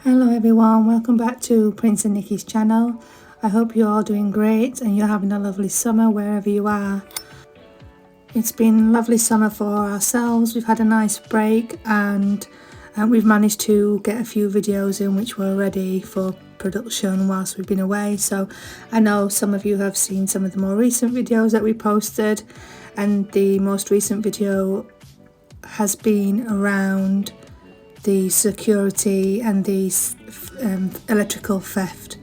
Hello everyone, welcome back to Prince and Nikki's channel. I hope you're all doing great and you're having a lovely summer wherever you are. It's been a lovely summer for ourselves. We've had a nice break and we've managed to get a few videos in which were ready for production whilst we've been away. So I know some of you have seen some of the more recent videos that we posted, and the most recent video has been around the security and the electrical theft.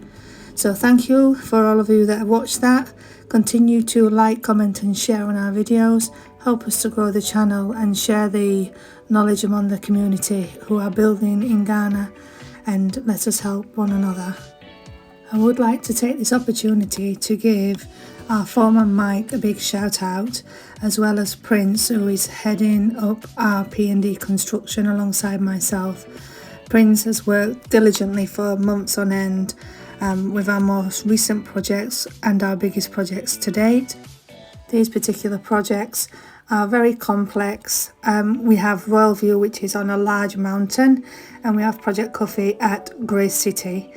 So thank you for all of you that have watched that. Continue to like, comment and share on our videos. Help us to grow the channel and share the knowledge among the community who are building in Ghana, and let us help one another. I would like to take this opportunity to give our foreman Mike a big shout out, as well as Prince, who is heading up our PND Construction alongside myself. Prince has worked diligently for months on end with our most recent projects and our biggest projects to date. These particular projects are very complex. We have Royal View, which is on a large mountain, and we have Project Coffee at Grace City.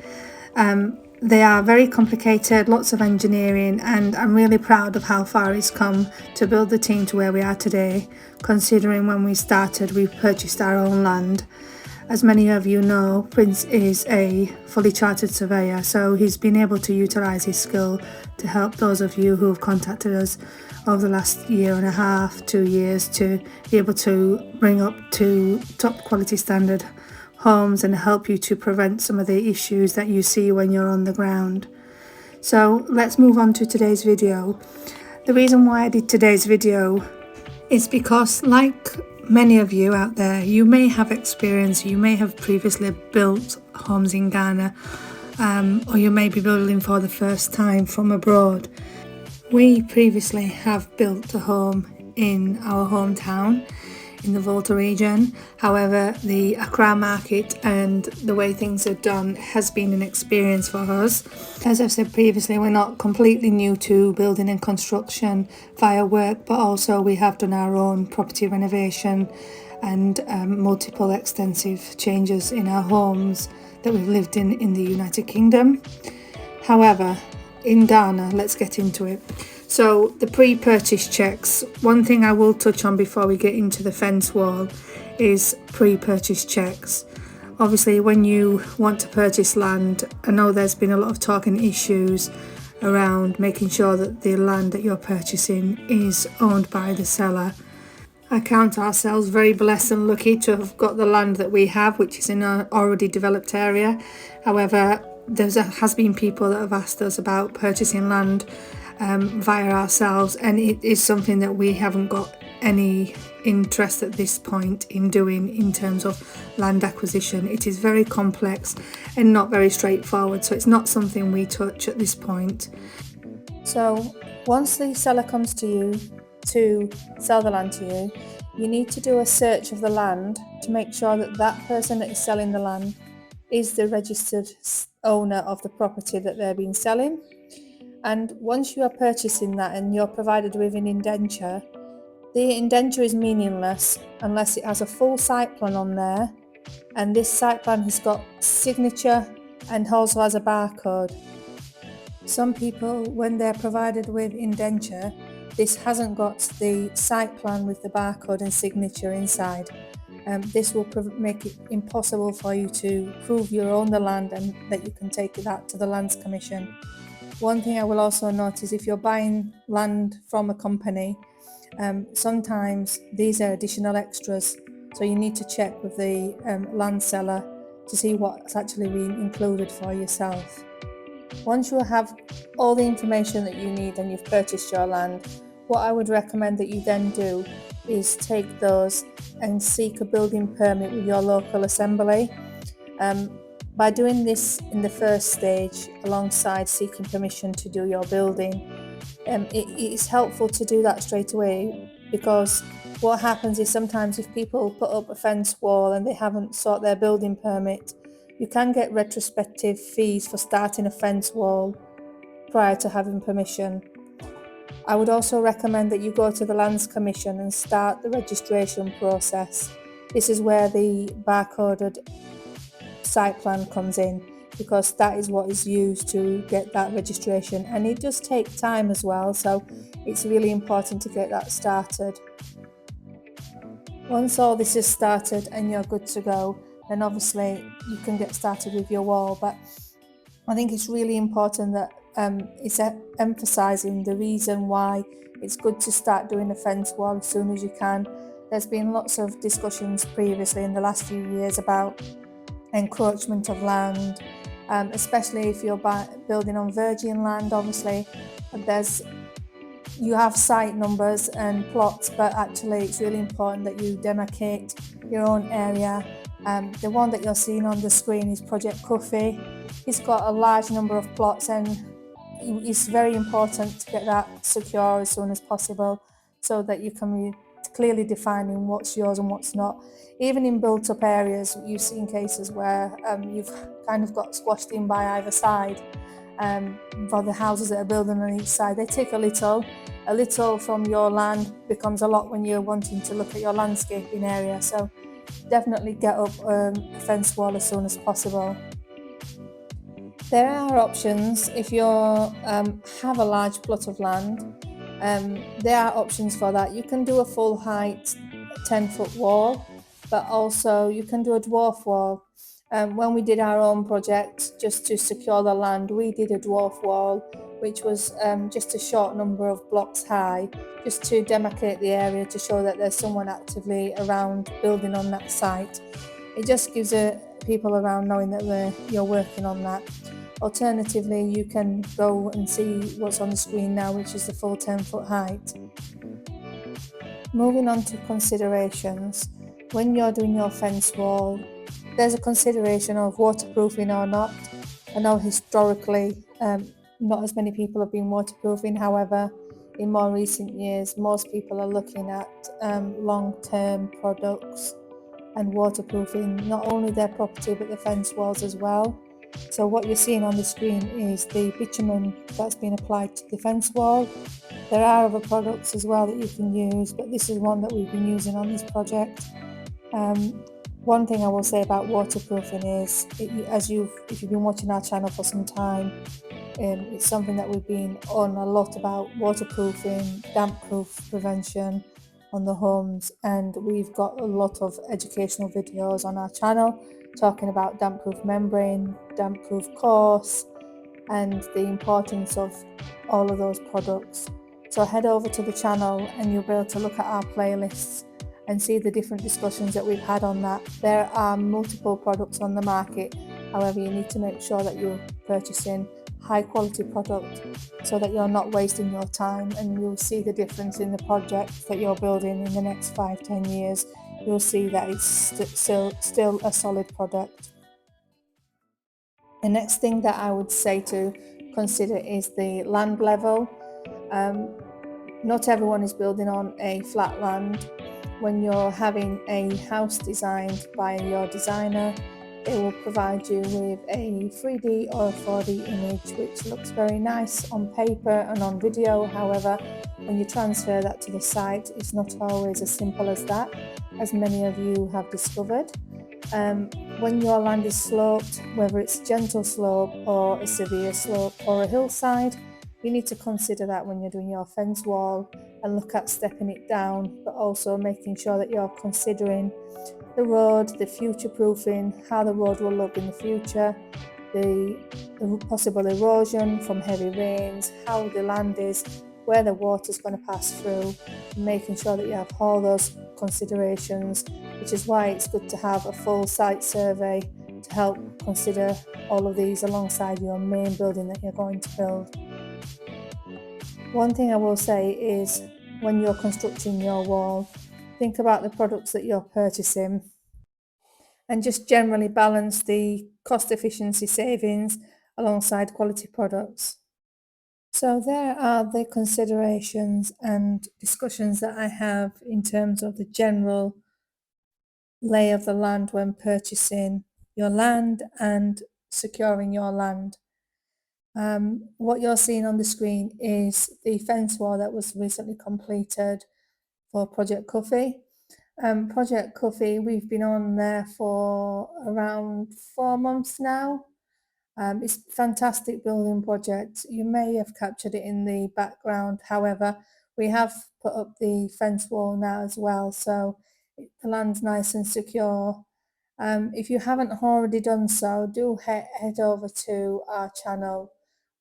They are very complicated, lots of engineering, and I'm really proud of how far it's come to build the team to where we are today, considering when we started we purchased our own land. As many of you know, Prince is a fully chartered surveyor, so he's been able to utilise his skill to help those of you who have contacted us over the last year and a half, 2 years, to be able to bring up to top quality standard homes and help you to prevent some of the issues that you see when you're on the ground. So let's move on to today's video. The reason why I did today's video is because, like many of you out there, you may have experience, you may have previously built homes in Ghana, or you may be building for the first time from abroad. We previously have built a home in our hometown in the Volta region. However, the Accra market and the way things are done has been an experience for us. As I've said previously, we're not completely new to building and construction via work, but also we have done our own property renovation and multiple extensive changes in our homes that we've lived in the United Kingdom. However, in Ghana, let's get into it. So the pre-purchase checks. One thing I will touch on before we get into the fence wall is pre-purchase checks. Obviously, when you want to purchase land, I know there's been a lot of talk and issues around making sure that the land that you're purchasing is owned by the seller. I count ourselves very blessed and lucky to have got the land that we have, which is in an already developed area. However, has been people that have asked us about purchasing land via ourselves, and it is something that we haven't got any interest at this point in doing in terms of land acquisition. It is very complex and not very straightforward, so it's not something we touch at this point. So once the seller comes to you to sell the land to you, you need to do a search of the land to make sure that that person that is selling the land is the registered owner of the property that they've been selling. And once you are purchasing that and you're provided with an indenture, the indenture is meaningless unless it has a full site plan on there, and this site plan has got signature and also has a barcode. Some people, when they're provided with indenture, this hasn't got the site plan with the barcode and signature inside. This will make it impossible for you to prove you own the land and that you can take that to the Lands Commission. One thing I will also note is if you're buying land from a company, sometimes these are additional extras, so you need to check with the land seller to see what's actually been included for yourself. Once you have all the information that you need and you've purchased your land, what I would recommend that you then do is take those and seek a building permit with your local assembly. By doing this in the first stage, alongside seeking permission to do your building, it is helpful to do that straight away, because what happens is sometimes if people put up a fence wall and they haven't sought their building permit, you can get retrospective fees for starting a fence wall prior to having permission. I would also recommend that you go to the Lands Commission and start the registration process. This is where the barcoded site plan comes in, because that is what is used to get that registration, and it does take time as well, so it's really important to get that started. Once all this is started and you're good to go, then obviously you can get started with your wall. But I think it's really important that it's emphasising the reason why it's good to start doing a fence wall as soon as you can. There's been lots of discussions previously in the last few years about encroachment of land, especially if you're building on virgin land. Obviously, you have site numbers and plots, but actually it's really important that you demarcate your own area. The one that you're seeing on the screen is Poject Coffee. It's got a large number of plots, and it's very important to get that secure as soon as possible, so that you can be clearly defining what's yours and what's not. Even in built up areas, you've seen cases where you've kind of got squashed in by either side. For the houses that are building on each side, they take a little from your land becomes a lot when you're wanting to look at your landscaping area. So definitely get up a fence wall as soon as possible. There are options if you have a large plot of land. There are options for that. You can do a full height 10-foot wall, but also you can do a dwarf wall. When we did our own project, just to secure the land, we did a dwarf wall, which was just a short number of blocks high, just to demarcate the area to show that there's someone actively around building on that site. It just gives people around knowing that you're working on that. Alternatively, you can go and see what's on the screen now, which is the full 10-foot height. Moving on to considerations. When you're doing your fence wall, there's a consideration of waterproofing or not. I know historically not as many people have been waterproofing. However, in more recent years, most people are looking at long-term products and waterproofing not only their property but the fence walls as well. So what you're seeing on the screen is the bitumen that's been applied to the fence wall. There are other products as well that you can use, but this is one that we've been using on this project. One thing I will say about waterproofing is, if you've been watching our channel for some time, it's something that we've been on a lot about: waterproofing, damp-proof prevention on the homes, and we've got a lot of educational videos on our channel talking about damp-proof membrane, damp-proof course, and the importance of all of those products. So head over to the channel and you'll be able to look at our playlists and see the different discussions that we've had on that. There are multiple products on the market, however you need to make sure that you're purchasing high quality product so that you're not wasting your time, and you'll see the difference in the project that you're building in the next 5-10 years. You'll see that it's still a solid product. The next thing that I would say to consider is the land level. Not everyone is building on a flat land. When you're having a house designed by your designer, they will provide you with a 3D or a 4D image, which looks very nice on paper and on video. However, when you transfer that to the site, it's not always as simple as that, as many of you have discovered. When your land is sloped, whether it's gentle slope or a severe slope or a hillside, you need to consider that when you're doing your fence wall and look at stepping it down, but also making sure that you're considering the road, the future proofing, how the road will look in the future, the possible erosion from heavy rains, how the land is, where the water's going to pass through, making sure that you have all those considerations, which is why it's good to have a full site survey to help consider all of these alongside your main building that you're going to build. One thing I will say is, when you're constructing your wall, think about the products that you're purchasing and just generally balance the cost efficiency savings alongside quality products. So there are the considerations and discussions that I have in terms of the general lay of the land when purchasing your land and securing your land. What you're seeing on the screen is the fence wall that was recently completed for Poject Coffee. Project Coffee, we've been on there for around 4 months now. It's a fantastic building project. You may have captured it in the background. However, we have put up the fence wall now as well, so the land's nice and secure. If you haven't already done so, do head over to our channel.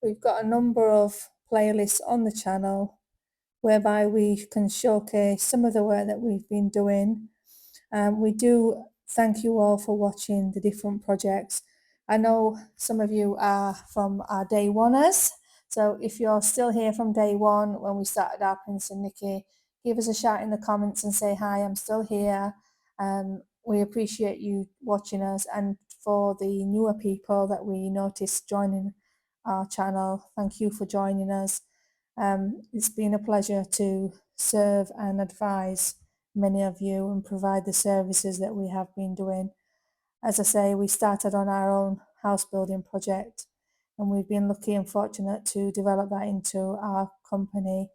We've got a number of playlists on the channel whereby we can showcase some of the work that we've been doing. We do thank you all for watching the different projects. I know some of you are from our day oneers, so if you're still here from day one when we started our Prince and Nikki, give us a shout in the comments and say hi, I'm still here. We appreciate you watching us, and for the newer people that we noticed joining our channel, thank you for joining us. It's been a pleasure to serve and advise many of you and provide the services that we have been doing. As I say, we started on our own house building project, and we've been lucky and fortunate to develop that into our company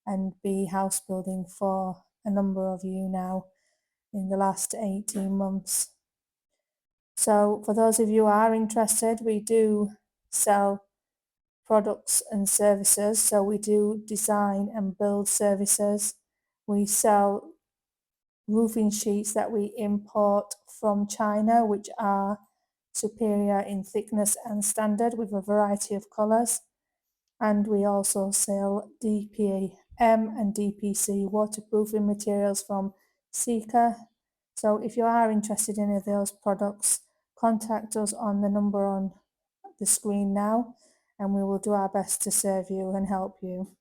and be house building for a number of you now in the last 18 months. So for those of you who are interested, we do sell products and services. So we do design and build services. We sell roofing sheets that we import from China, which are superior in thickness and standard with a variety of colours. And we also sell DPM and DPC waterproofing materials from Sika. So if you are interested in any of those products, contact us on the number on the screen now, and we will do our best to serve you and help you.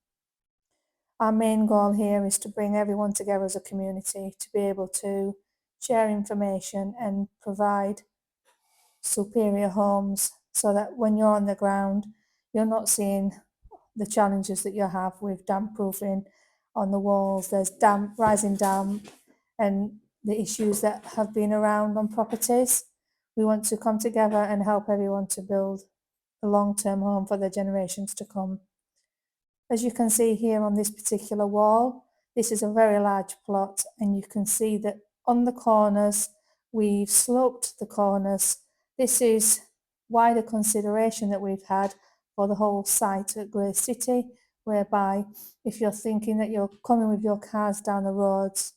Our main goal here is to bring everyone together as a community to be able to share information and provide superior homes so that when you're on the ground, you're not seeing the challenges that you have with damp proofing on the walls. There's damp, rising damp, and the issues that have been around on properties. We want to come together and help everyone to build a long-term home for the generations to come. As you can see here on this particular wall, this is a very large plot, and you can see that on the corners, we've sloped the corners. This is wider consideration that we've had for the whole site at Grey City, whereby if you're thinking that you're coming with your cars down the roads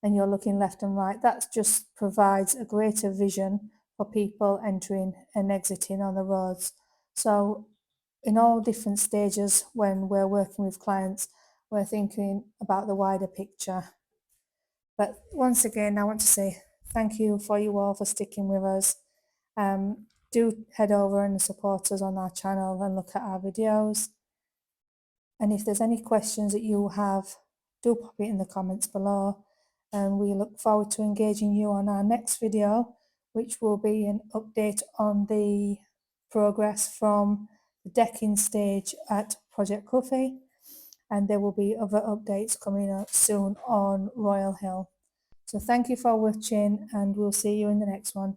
and you're looking left and right, that just provides a greater vision for people entering and exiting on the roads. So in all different stages when we're working with clients, we're thinking about the wider picture. But once again, I want to say thank you for you all for sticking with us. Do head over and support us on our channel and look at our videos. And if there's any questions that you have, do pop it in the comments below. And we look forward to engaging you on our next video, which will be an update on the progress from the decking stage at Project Coffee. And there will be other updates coming up soon on Royal Hill. So thank you for watching, and we'll see you in the next one.